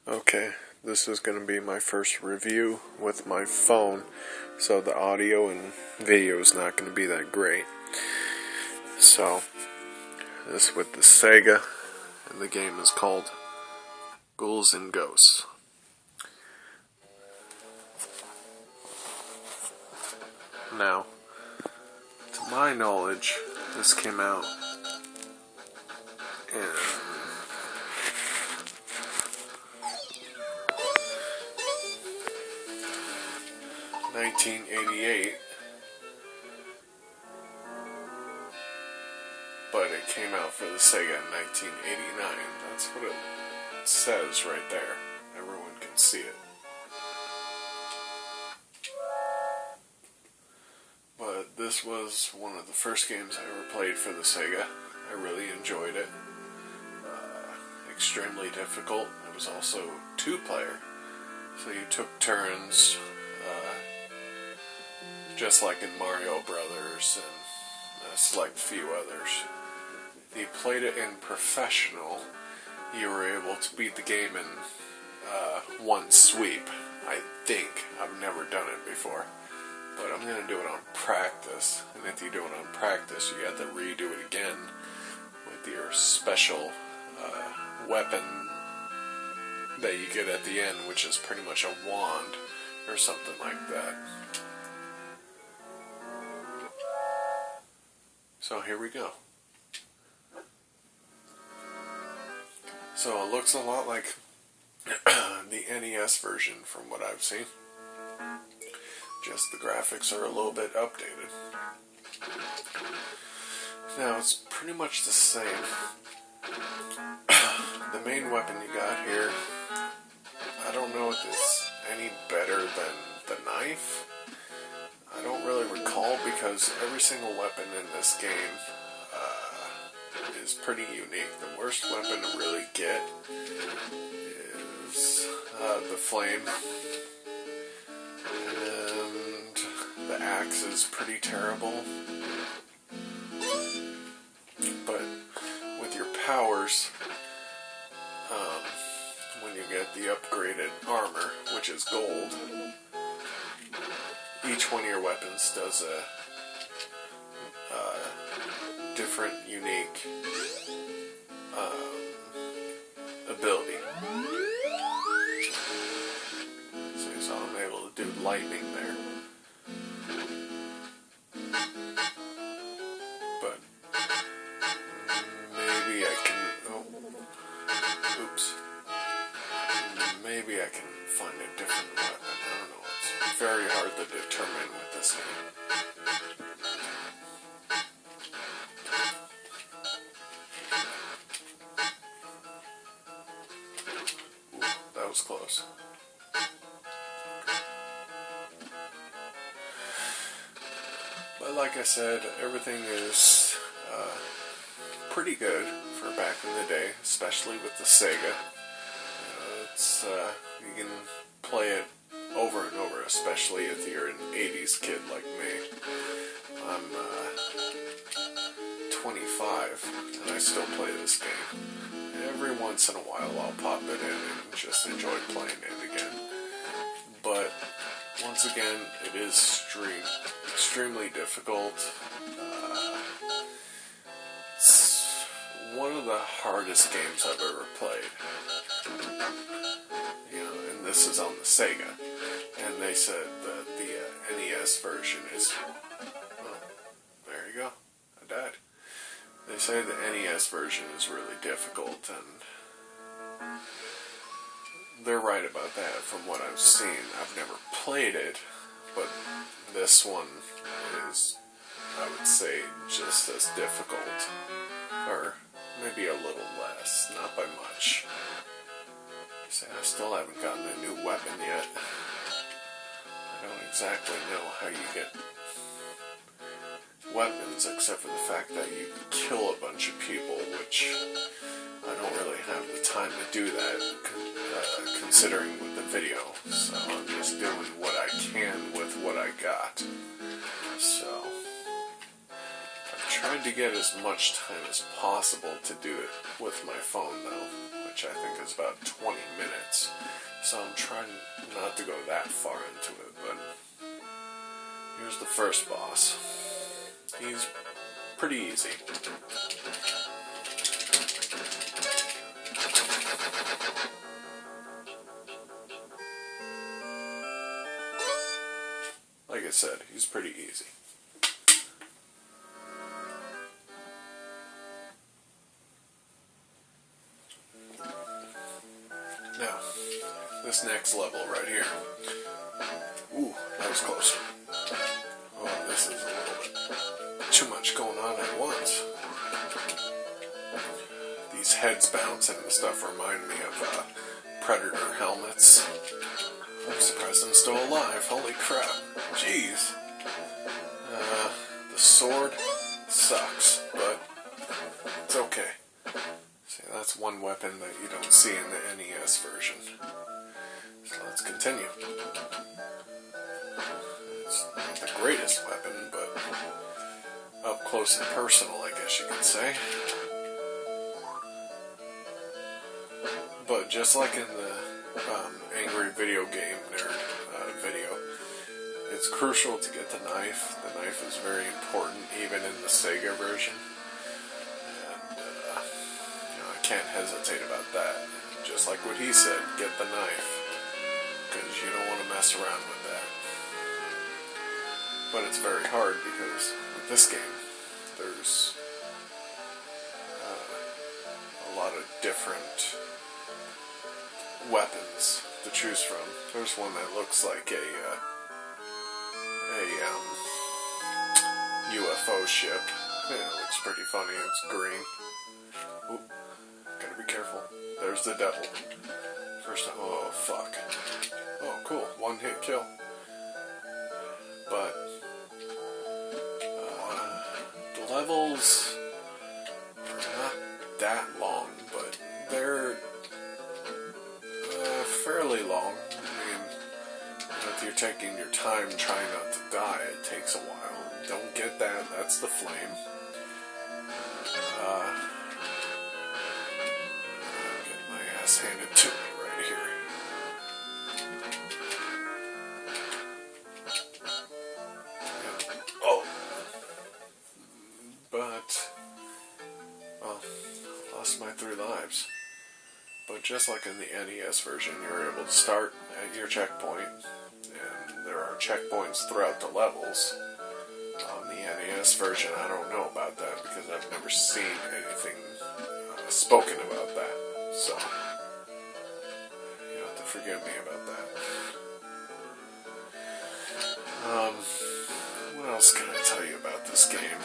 Okay, this is going to be my first review with my phone, so the audio and video is not going to be that great. So, this with the Sega, and the game is called Ghouls and Ghosts. Now, to my knowledge, this came out in 1988, but it came out for the Sega in 1989. That's what it says right there. Everyone can see it. But this was one of the first games I ever played for the Sega. I really enjoyed it. Extremely difficult. It was also two-player, so you took turns, just like in Mario Brothers and a select few others. If you played it in professional, you were able to beat the game in one sweep, I think. I've never done it before, but I'm going to do it on practice, and if you do it on practice, you have to redo it again with your special weapon that you get at the end, which is pretty much a wand or something like that. So here we go. So it looks a lot like the NES version from what I've seen. Just the graphics are a little bit updated. Now it's pretty much the same. The main weapon you got here, I don't know if it's any better than the knife. I don't really recall, because every single weapon in this game is pretty unique. The worst weapon to really get is the flame, and the axe is pretty terrible. But with your powers, when you get the upgraded armor, which is gold, each one of your weapons does a different, unique ability. So I'm able to do lightning there. But maybe I can... Maybe I can find a different weapon. I don't know. It's very hard to determine with this game. Ooh, that was close. But like I said, everything is pretty good for back in the day, especially with the Sega. You can play it over and over, especially if you're an 80s kid like me. I'm 25, and I still play this game. Every once in a while I'll pop it in and just enjoy playing it again. But, once again, it is extremely difficult. It's one of the hardest games I've ever played. This is on the Sega, and they said that the NES version is... Oh, there you go. I died. They say the NES version is really difficult, and they're right about that from what I've seen. I've never played it, but this one is, I would say, just as difficult, or maybe a little less, not by much. I still haven't gotten a new weapon yet. I don't exactly know how you get weapons, except for the fact that you kill a bunch of people, which I don't really have the time to do that, considering with the video. So I'm just doing what I can with what I got. So I've tried to get as much time as possible to do it with my phone, though, which I think is about 20 minutes. So I'm trying not to go that far into it, but here's the first boss. He's pretty easy. Like I said, he's pretty easy. Now, this next level right here. Ooh, that was close. Oh, this is a little bit too much going on at once. These heads bouncing and stuff remind me of Predator helmets. I'm surprised I'm still alive. Holy crap. Jeez. The sword sucks, but it's okay. See, that's one weapon that you don't see in the NES version. So let's continue. It's not the greatest weapon, but up close and personal, I guess you could say. But just like in the Angry Video Game Nerd video, it's crucial to get the knife. The knife is very important, even in the Sega version. And I can't hesitate about that. Just like what he said, get the knife, because you don't want to mess around with that. But it's very hard because with this game, there's a lot of different weapons to choose from. There's one that looks like a UFO ship. Yeah, it looks pretty funny. It's green. Oop, gotta be careful. There's the devil. First time. Oh, fuck. Oh, cool. One hit kill. But the levels are not that long, but they're fairly long. I mean, if you're taking your time trying not to die, it takes a while. Don't get that. That's the flame. Get my ass handed to me right here. Yeah. Oh! But, well, I lost my 3 lives. But just like in the NES version, you're able to start at your checkpoint, and there are checkpoints throughout the levels. On the NES version, I don't know about that because I've never seen anything spoken about that. So, you have to forgive me about that. What else can I tell you about this game?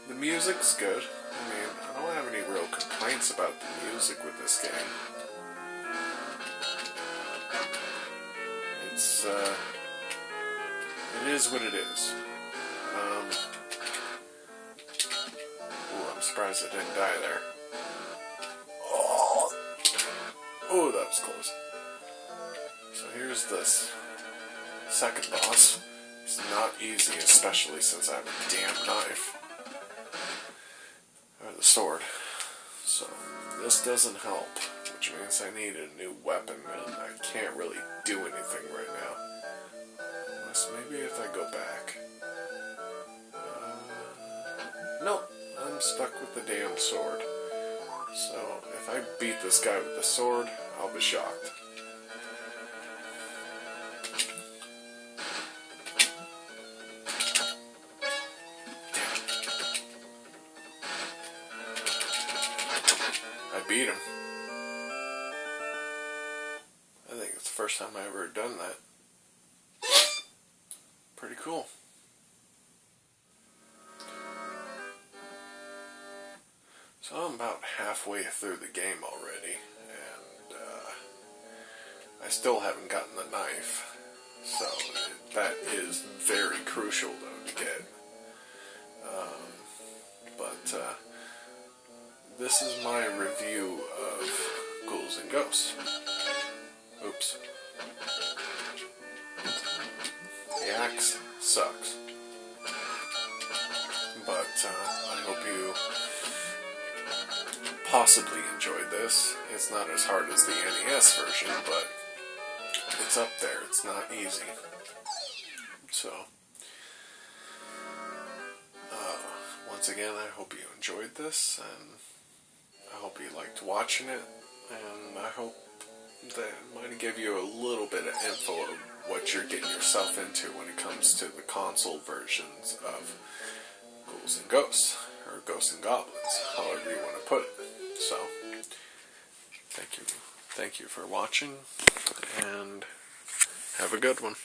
The music's good. I mean, I don't have any real complaints about the music with this game. It's, it is what it is. Ooh, I'm surprised I didn't die there. Oh, that was close. So here's this second boss. It's not easy, especially since I have a damn knife. Or the sword. So this doesn't help, which means I need a new weapon, and I can't really do anything right now. Unless maybe if I go back. Nope, I'm stuck with the damn sword. So if I beat this guy with the sword, I'll be shocked. Beat him. I think it's the first time I ever done that. Pretty cool. So I'm about halfway through the game already, and I still haven't gotten the knife. So that is very crucial though to get. This is my review of Ghouls and Ghosts. Oops. The axe sucks. But I hope you possibly enjoyed this. It's not as hard as the NES version, but it's up there. It's not easy. So, once again, I hope you enjoyed this, and I hope you liked watching it, and I hope that it might give you a little bit of info of what you're getting yourself into when it comes to the console versions of Ghouls and Ghosts, or Ghosts and Goblins, however you want to put it. So, thank you for watching, and have a good one.